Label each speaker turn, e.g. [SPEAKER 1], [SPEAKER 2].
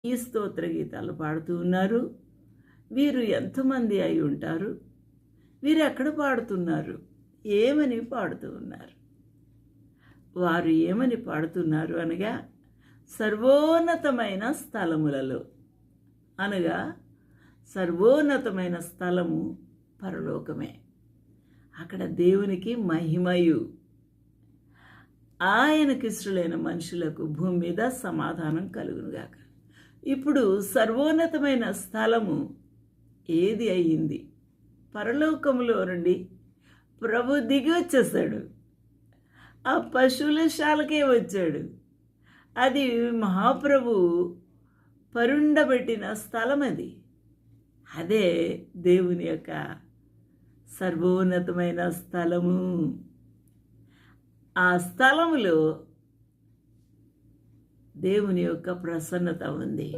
[SPEAKER 1] ఈ స్తోత్ర గీతాలు పాడుతూ ఉన్నారు. వీరు ఎంతమంది అయి ఉంటారు? వీరు ఎక్కడ పాడుతున్నారు? ఏమని పాడుతూ ఉన్నారు? వారు ఏమని పాడుతున్నారు అనగా, సర్వోన్నతమైన స్థలములలో, అనగా సర్వోన్నతమైన స్థలము పరలోకమే. అక్కడ దేవునికి మహిమయు, ఆయనకి ఇష్టలైన మనుషులకు భూమి మీద సమాధానం కలుగునుగాక. ఇప్పుడు సర్వోన్నతమైన స్థలము ఏది అయ్యింది? పరలోకములో నుండి ప్రభు దిగి వచ్చేసాడు. ఆ పశువుల శాలకే వచ్చాడు. అది మహాప్రభు పరుండబెట్టిన స్థలం. అదే దేవుని యొక్క సర్వోన్నతమైన స్థలము. ఆ స్థలములో దేవుని యొక్క ప్రసన్నత ఉంది.